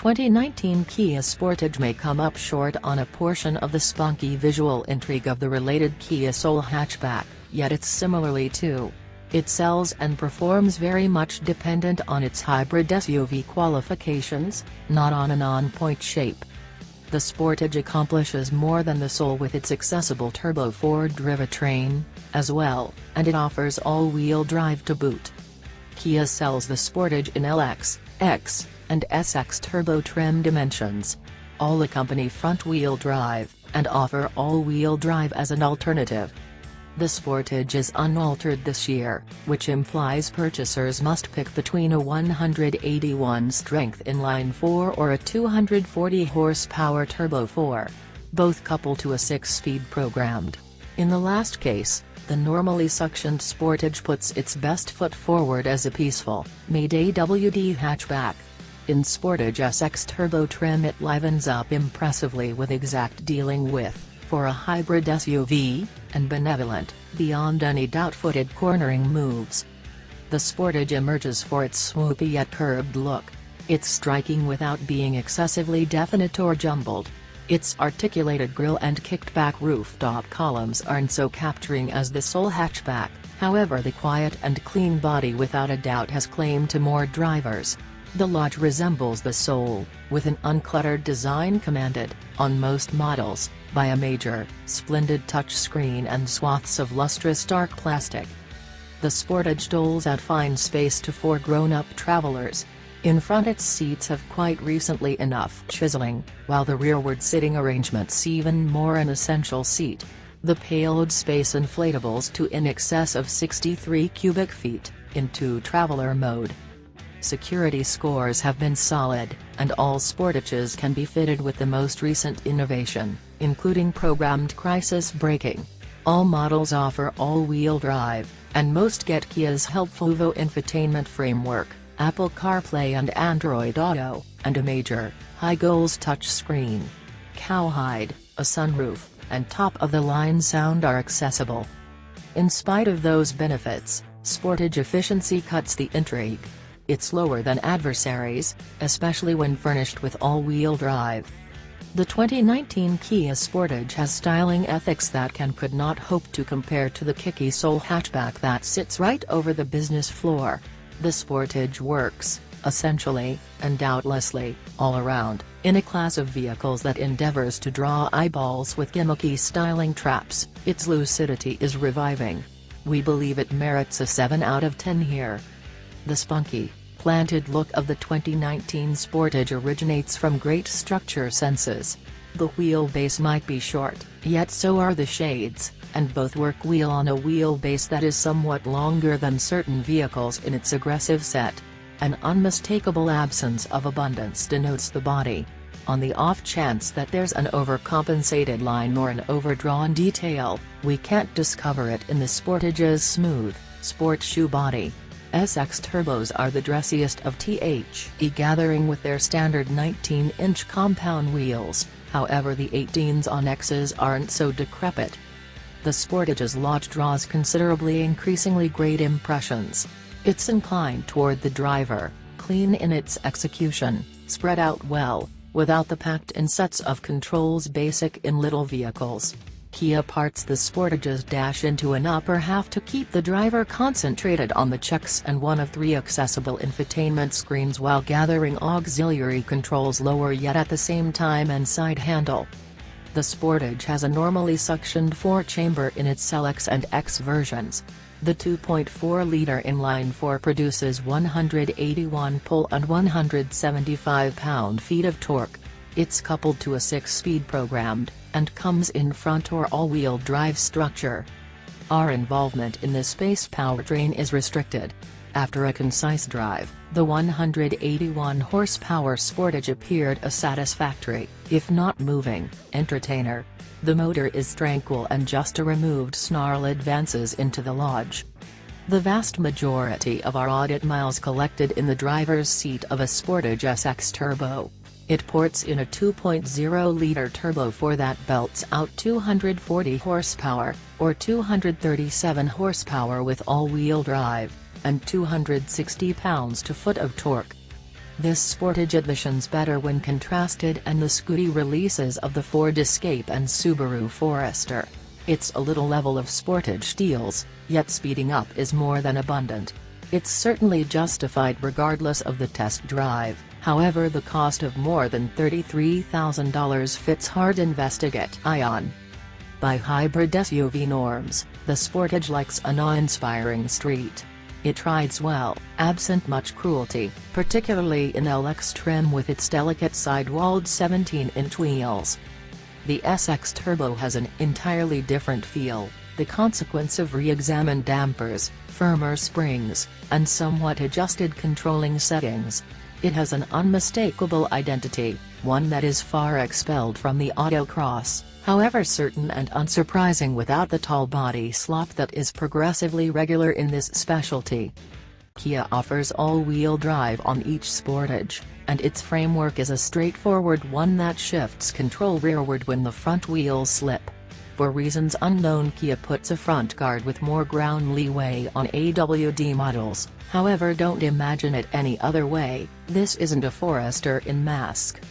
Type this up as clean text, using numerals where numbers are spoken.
2019 Kia Sportage may come up short on a portion of the spunky visual intrigue of the related Kia Soul hatchback, yet it's similarly too. It sells and performs very much dependent on its hybrid SUV qualifications, not on an on-point shape. The Sportage accomplishes more than the Soul with its accessible turbo Ford drivetrain, as well, and it offers all-wheel drive to boot. Kia sells the Sportage in LX, X, and SX Turbo trim dimensions. All accompany front-wheel drive, and offer all-wheel drive as an alternative. The Sportage is unaltered this year, which implies purchasers must pick between a 181 strength inline-4 or a 240 horsepower turbo 4. Both couple to a 6-speed programmed. In the last case, the normally suctioned Sportage puts its best foot forward as a peaceful, mid-AWD hatchback. In Sportage SX Turbo trim it livens up impressively with exact dealing with, for a hybrid SUV, and benevolent, beyond any doubt-footed cornering moves. The Sportage emerges for its swoopy yet curbed look. It's striking without being excessively definite or jumbled. Its articulated grille and kicked-back rooftop columns aren't so capturing as the Soul hatchback, however the quiet and clean body without a doubt has claim to more drivers. The Lodge resembles the Soul, with an uncluttered design commanded, on most models, by a major, splendid touchscreen and swaths of lustrous dark plastic. The Sportage doles out fine space to 4 grown-up travelers. In front its seats have quite recently enough chiseling, while the rearward sitting arrangement's even more an essential seat. The payload space inflatables to in excess of 63 cubic feet, into traveler mode. Security scores have been solid, and all Sportages can be fitted with the most recent innovation, including programmed crisis braking. All models offer all-wheel drive, and most get Kia's helpful Uvo infotainment framework, Apple CarPlay and Android Auto, and a major, high-goals touchscreen. Cowhide, a sunroof, and top-of-the-line sound are accessible. In spite of those benefits, Sportage efficiency cuts the intrigue. It's lower than adversaries, especially when furnished with all-wheel drive. The 2019 Kia Sportage has styling ethics that could not hope to compare to the kicky Soul hatchback that sits right over the business floor. The Sportage works, essentially, and doubtlessly, all around, in a class of vehicles that endeavors to draw eyeballs with gimmicky styling traps. Its lucidity is reviving. We believe it merits a 7 out of 10 here. The spunky, planted look of the 2019 Sportage originates from great structure senses. The wheelbase might be short, yet so are the shades, and both work wheel on a wheelbase that is somewhat longer than certain vehicles in its aggressive set. An unmistakable absence of abundance denotes the body. On the off chance that there's an overcompensated line or an overdrawn detail, we can't discover it in the Sportage's smooth, sport shoe body. SX Turbos are the dressiest of THE gathering with their standard 19-inch compound wheels, however the 18s on X's aren't so decrepit. The Sportage's Lodge draws considerably increasingly great impressions. It's inclined toward the driver, clean in its execution, spread out well, without the packed-in sets of controls basic in little vehicles. Kia parts the Sportage's dash into an upper half to keep the driver concentrated on the checks and one of 3 accessible infotainment screens while gathering auxiliary controls lower yet at the same time and side handle. The Sportage has a normally suctioned 4-chamber in its LX and X versions. The 2.4-liter inline-4 produces 181 pull and 175 pound-feet of torque. It's coupled to a 6-speed programmed, and comes in front or all-wheel drive structure. Our involvement in this space powertrain is restricted. After a concise drive, the 181 horsepower Sportage appeared a satisfactory, if not moving, entertainer. The motor is tranquil and just a removed snarl advances into the Lodge. The vast majority of our audit miles collected in the driver's seat of a Sportage SX Turbo. It ports in a 2.0-liter turbo 4 that belts out 240 horsepower, or 237 horsepower with all-wheel drive, and 260 pounds-to-foot of torque. This Sportage edition's better when contrasted and the scooty releases of the Ford Escape and Subaru Forester. It's a little level of Sportage steals, yet speeding up is more than abundant. It's certainly justified regardless of the test drive, however the cost of more than $33,000 fits hard investigate Ion. By hybrid SUV norms, the Sportage likes an awe-inspiring street. It rides well, absent much cruelty, particularly in LX trim with its delicate sidewalled 17-inch wheels. The SX Turbo has an entirely different feel, the consequence of re-examined dampers, firmer springs, and somewhat adjusted controlling settings. It has an unmistakable identity, one that is far expelled from the autocross, however certain and unsurprising without the tall body slop that is progressively regular in this specialty. Kia offers all-wheel drive on each Sportage, and its framework is a straightforward one that shifts control rearward when the front wheels slip. For reasons unknown, Kia puts a front guard with more ground leeway on AWD models, however don't imagine it any other way, this isn't a Forester in mask.